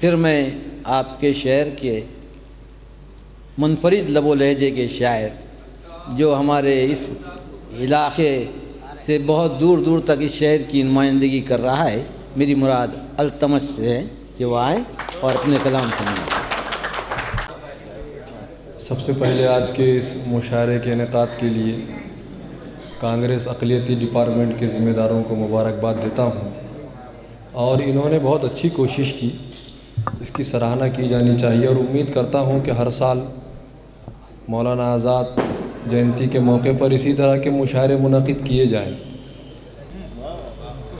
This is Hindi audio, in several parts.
फिर मैं आपके शहर के मुनफरिद लबो लहजे के शायर, जो हमारे इस इलाके से बहुत दूर दूर तक इस शहर की नुमाइंदगी कर रहा है, मेरी मुराद अल्तमश से है कि वो आए और अपने कलाम सुनाएं। सबसे पहले आज के इस मुशायरे के इनेकाद के लिए कांग्रेस अक़लियती डिपार्टमेंट के ज़िम्मेदारों को मुबारकबाद देता हूँ, और इन्होंने बहुत अच्छी कोशिश की, इसकी सराहना की जानी चाहिए। और उम्मीद करता हूँ कि हर साल मौलाना आज़ाद जयंती के मौके पर इसी तरह के मुशायरे मुनक़िद किए जाएं।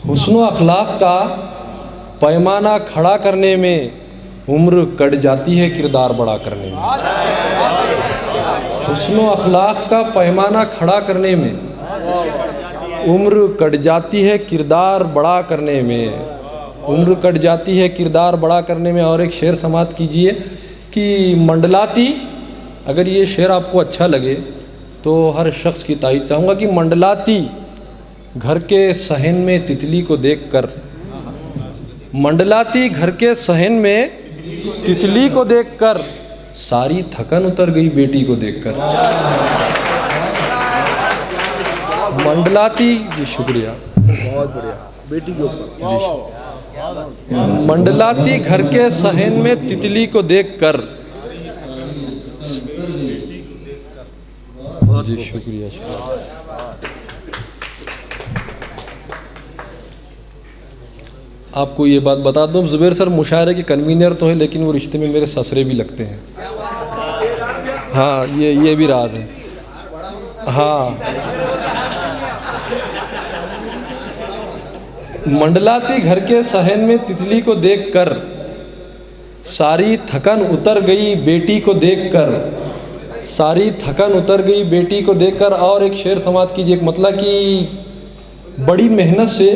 हुस्न अखलाक का पैमाना खड़ा करने में उम्र कट जाती है किरदार बड़ा करने में। हुस्न अखलाक का पैमाना खड़ा करने में उम्र कट जाती है किरदार बड़ा करने में, उम्र कट जाती है किरदार बड़ा करने में। और एक शेर समात कीजिए कि मंडलाती, अगर ये शेर आपको अच्छा लगे तो हर शख्स की तारीफ चाहूँगा कि मंडलाती घर के सहन में तितली को देखकर, मंडलाती घर के सहन में तितली को देखकर, सारी थकन उतर गई बेटी को देखकर। मंडलाती, जी शुक्रिया, बहुत बढ़िया, बेटी के ऊपर। मंडलाती घर के सहन में तितली को देखकर, जी शुक्रिया। आपको ये बात बता दूं, ज़ुबैर सर मुशायरे के कन्वीनर तो है, लेकिन वो रिश्ते में मेरे ससुरे भी लगते हैं। हाँ, ये भी राज है। हाँ, मंडलाती घर के सहन में तितली को देखकर, सारी थकन उतर गई बेटी को देखकर, सारी थकन उतर गई बेटी को देखकर। और एक शेर समात कीजिए, एक मतलब कि बड़ी मेहनत से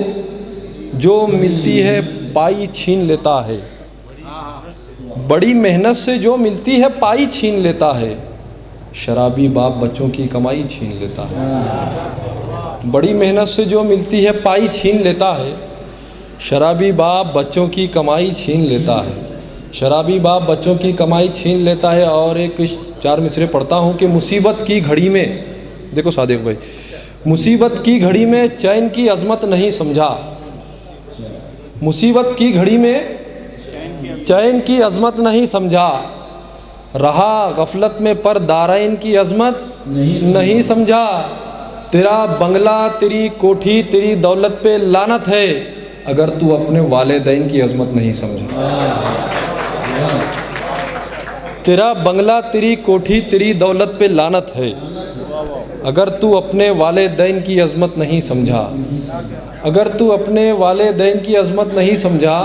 जो मिलती है पाई छीन लेता है, बड़ी मेहनत से जो मिलती है पाई छीन लेता है, शराबी बाप बच्चों की कमाई छीन लेता है। बड़ी मेहनत से जो मिलती है पाई छीन लेता है, शराबी बाप बच्चों की कमाई छीन लेता है, शराबी बाप बच्चों की कमाई छीन लेता है। और एक 4 मिसरे पढ़ता हूँ कि मुसीबत की घड़ी में, देखो सादिक भाई, मुसीबत की घड़ी में चैन की अज़मत नहीं समझा, मुसीबत की घड़ी में चैन की अज़मत नहीं समझा, रहा गफलत में पर दाराइन की अज़मत नहीं समझा, तेरा बंगला तेरी कोठी तेरी दौलत पे लानत है, अगर तू अपने वालिदैन की अज़मत नहीं समझा। तेरा बंगला तेरी कोठी तेरी दौलत पे लानत है, अगर तू अपने वालिदैन की अज़मत नहीं समझा, अगर तू अपने वालिदैन की अज़मत नहीं समझा,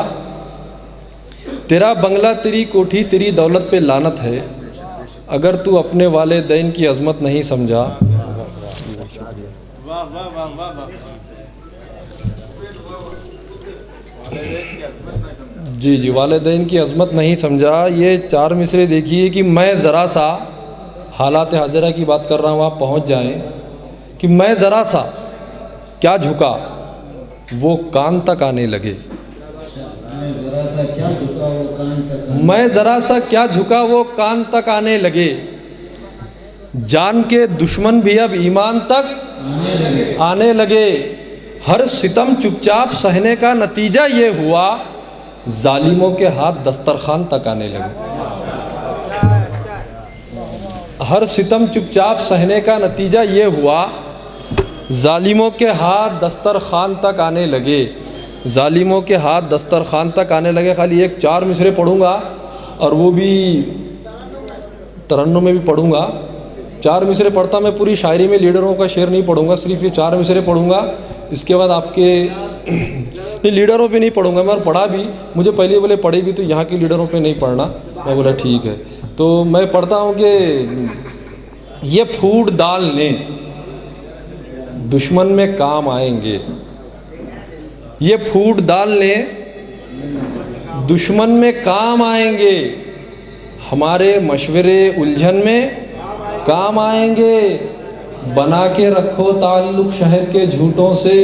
तेरा बंगला तेरी कोठी तेरी दौलत पे लानत है, अगर तू अपने वालिदैन की अज़मत नहीं समझा। जी जी, वालिदैन की अज़मत नहीं समझा। ये 4 मिसरे देखिए कि मैं ज़रा सा, हालात हाज़िरा की बात कर रहा हूँ, आप पहुँच जाएं कि मैं ज़रा सा क्या झुका वो कान तक आने लगे, मैं ज़रा सा क्या झुका वो कान तक आने लगे, जान के दुश्मन भी अब ईमान तक आने लगे, हर सितम चुपचाप सहने का नतीजा ये हुआ, जालिमों के हाथ दस्तरखान तक आने लगे। हर सितम चुपचाप सहने का नतीजा ये हुआ, जालिमों के हाथ दस्तरखान तक आने लगे, जालिमों के हाथ दस्तरखान तक आने लगे। खाली एक 4 मिसरे पढ़ूँगा और वो भी तरन्नुम में भी पढ़ूँगा। 4 मिसरे पढ़ता मैं पूरी शायरी में लीडरों का शेर नहीं पढ़ूँगा, सिर्फ ये 4 मिसरे पढ़ूँगा। इसके बाद आपके नहीं, लीडरों पे नहीं पढ़ूँगा मैं, और पढ़ा भी, मुझे पहले बोले पढ़े भी तो यहाँ के लीडरों पे नहीं पढ़ना, मैं बोला ठीक है। तो मैं पढ़ता हूँ कि ये फूट डालने दुश्मन में काम आएंगे, ये फूट डालने दुश्मन में काम आएंगे, हमारे मशवरे उलझन में काम आएंगे, बना के रखो ताल्लुक़ शहर के झूठों से,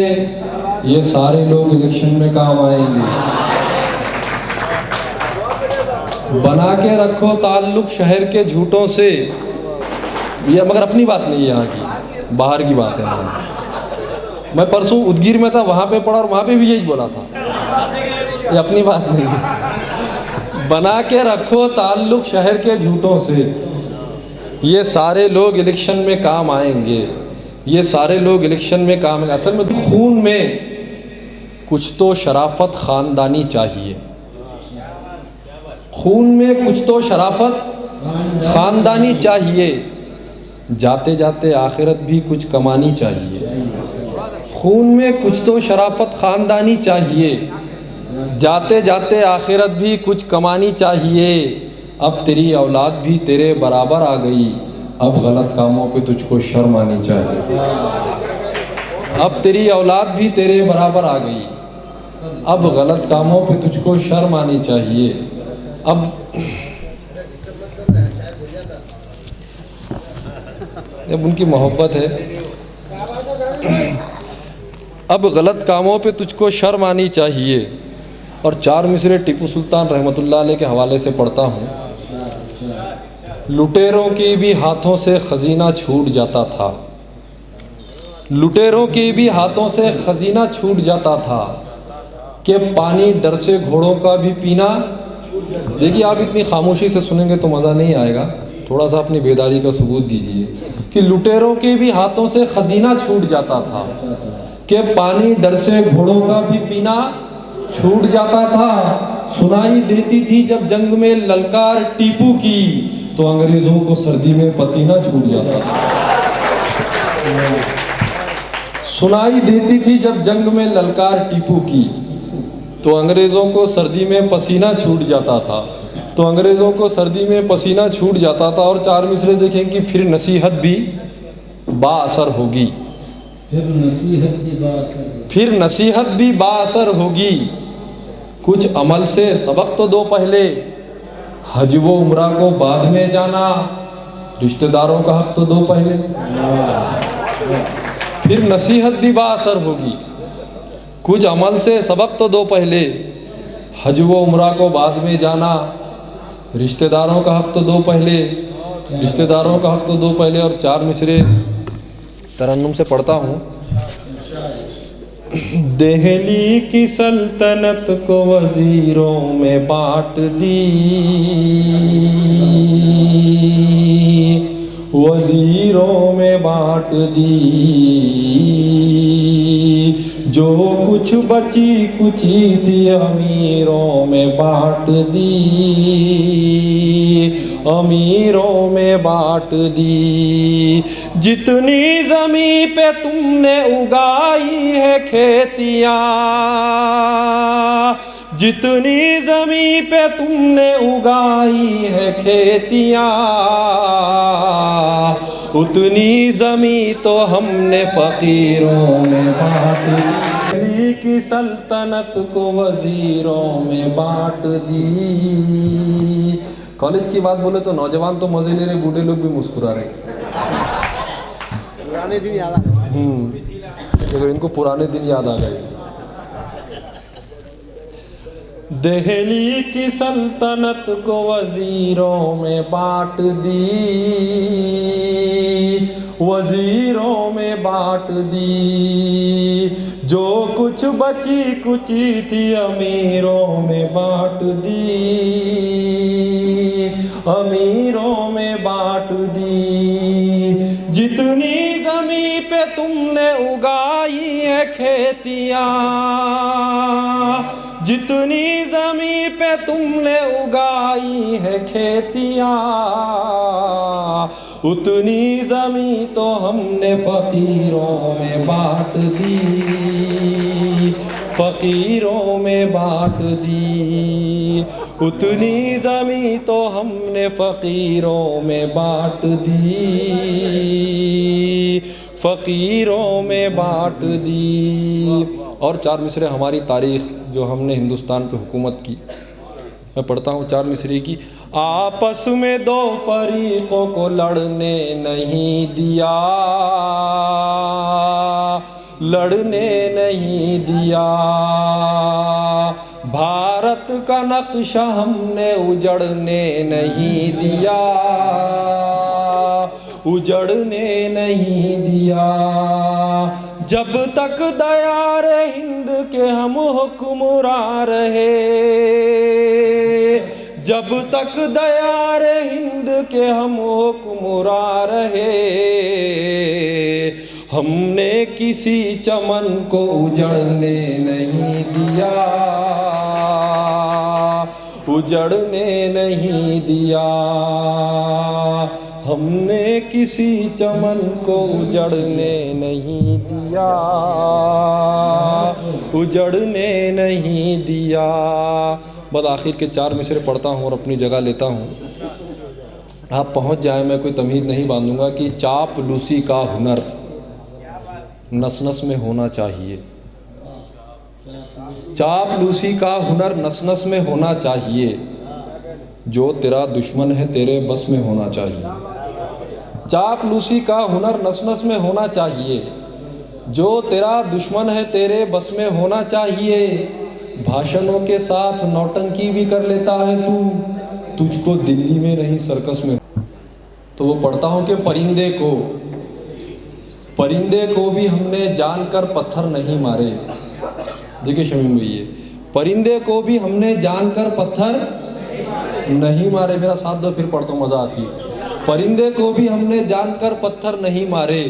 ये सारे लोग इलेक्शन में काम आएंगे। बना के रखो ताल्लुक़ शहर के झूठों से। ये मगर अपनी बात नहीं है, यहाँ की बाहर की बात है। मैं परसों उदगीर में था, वहाँ पे पढ़ा और वहाँ पे भी यही बोला था। ये अपनी बात नहीं है। बना के रखो ताल्लुक़ शहर के झूठों से, ये सारे लोग इलेक्शन में काम आएंगे, ये सारे लोग इलेक्शन में काम आएंगे। असल में खून में कुछ तो शराफत ख़ानदानी चाहिए, खून में कुछ तो शराफत ख़ानदानी चाहिए। जाते जाते आखिरत भी कुछ कमानी चाहिए। खून में कुछ तो शराफत ख़ानदानी चाहिए, जाते जाते आखिरत भी कुछ कमानी चाहिए। अब तेरी औलाद भी तेरे बराबर आ गई, अब गलत कामों पे तुझको शर्म आनी चाहिए। अब तेरी औलाद भी तेरे बराबर आ गई, अब गलत कामों पे तुझको शर्म आनी चाहिए। अब उनकी मोहब्बत है। अब गलत कामों पे तुझको शर्म आनी चाहिए। और 4 मिसरे टीपू सुल्तान रहमतुल्लाह अलैह के हवाले से पढ़ता हूँ। लुटेरों के भी हाथों से खजीना छूट जाता था, लुटेरों के भी हाथों से खजीना छूट जाता था, कि पानी डर से घोड़ों का भी पीना। देखिए, आप इतनी खामोशी से सुनेंगे तो मज़ा नहीं आएगा, थोड़ा सा अपनी बेदारी का सबूत दीजिए। कि लुटेरों के भी हाथों से खजीना छूट जाता था, कि पानी डर से घोड़ों का भी पीना छूट जाता था। सुनाई देती थी जब जंग में ललकार टीपू की, तो अंग्रेजों को सर्दी में पसीना छूट जाता था। सुनाई देती थी जब जंग में ललकार टीपू की, तो अंग्रेज़ों को सर्दी में पसीना छूट जाता था। तो अंग्रेज़ों को सर्दी में पसीना छूट जाता था। और 4 मिसरे देखें कि फिर नसीहत भी बाअसर होगी, फिर नसीहत भी बाअसर होगी। कुछ अमल से सबक तो दो पहले, हज व उम्रा को बाद में जाना, रिश्तेदारों का हक तो दो पहले। फिर नसीहत भी बाअसर होगी। कुछ अमल से सबक तो दो पहले, हज व उम्रा को बाद में जाना, रिश्तेदारों का हक तो दो पहले, रिश्तेदारों का हक तो दो पहले। और 4 मिसरे तरन्नुम से पढ़ता हूँ। देहली की सल्तनत को वजीरों में बांट दी, वजीरों में बांट दी। जो कुछ बची कुची थी अमीरों में बांट दी, अमीरों में बांट दी। जितनी ज़मीं पे तुमने उगाई है खेतियाँ, जितनी ज़मीं पे तुमने उगाई है खेतियाँ, उतनी ज़मीं तो हमने फ़कीरों में बांट दी। दिल्ली की सल्तनत को वज़ीरों में बांट दी। कॉलेज की बात बोले तो नौजवान तो मज़े ले रहे, बूढ़े लोग भी मुस्कुरा रहे। पुराने दिन याद आ गए। देखो, इनको पुराने दिन याद आ गए। दिल्ली की सल्तनत को वज़ीरों में बांट दी, वज़ीरों में बांट दी। जो कुछ बची कुची थी अमीरों में बांट दी, अमीरों में बांट दी। जितनी ज़मीं पे तुमने उगाई है खेतियाँ, जितनी ज़मीं पे तुमने उगाई है खेतियाँ, उतनी ज़मीं तो हमने फ़कीरों में बांट दी, फ़कीरों में बांट दी। उतनी ज़मीं तो हमने फ़कीरों में बांट दी, फ़कीरों में बांट दी। और 4 मिसरे हमारी तारीख़ जो हमने हिंदुस्तान पे हुकूमत की, मैं पढ़ता हूँ 4 मिसरे की। आपस में दो फरीक़ों को लड़ने नहीं दिया, लड़ने नहीं दिया। भारत का नक्शा हमने उजड़ने नहीं दिया, उजड़ने नहीं दिया। जब तक दयार हिंद के हम हुक्मरान रहे, जब तक दयार हिंद के हम हुक्मरान रहे, हमने किसी चमन को उजड़ने नहीं दिया, उजड़ने नहीं दिया। हमने किसी चमन को उजड़ने नहीं दिया, उजड़ने नहीं दिया। बस आखिर के 4 मिसरे पढ़ता हूँ और अपनी जगह लेता हूँ। आप पहुँच जाए, मैं कोई तमीज़ नहीं बांधूंगा कि चापलूसी का हुनर नस नस में होना चाहिए, चापलूसी का हुनर नस नस में होना चाहिए। जो तेरा दुश्मन है तेरे बस में होना चाहिए, चापलूसी का हुनर नस नस में होना चाहिए। जो तेरा दुश्मन है तेरे बस में होना चाहिए। भाषणों के साथ नौटंकी भी कर लेता है तू, तुझको दिल्ली में नहीं सर्कस में। तो वो पढ़ता हूँ कि परिंदे को भी हमने जानकर पत्थर नहीं मारे। देखिए शमीम भाई, ये परिंदे को भी हमने जानकर पत्थर नहीं मारे। मेरा साथ दो, फिर पढ़ता हूँ, मज़ा आती है। परिंदे को भी हमने जानकर पत्थर नहीं मारे,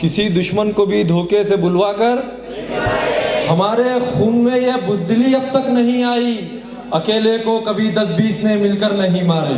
किसी दुश्मन को भी धोखे से बुलवा कर हमारे खून में यह बुज़दिली अब तक नहीं आई, अकेले को कभी 10-20 ने मिलकर नहीं मारे।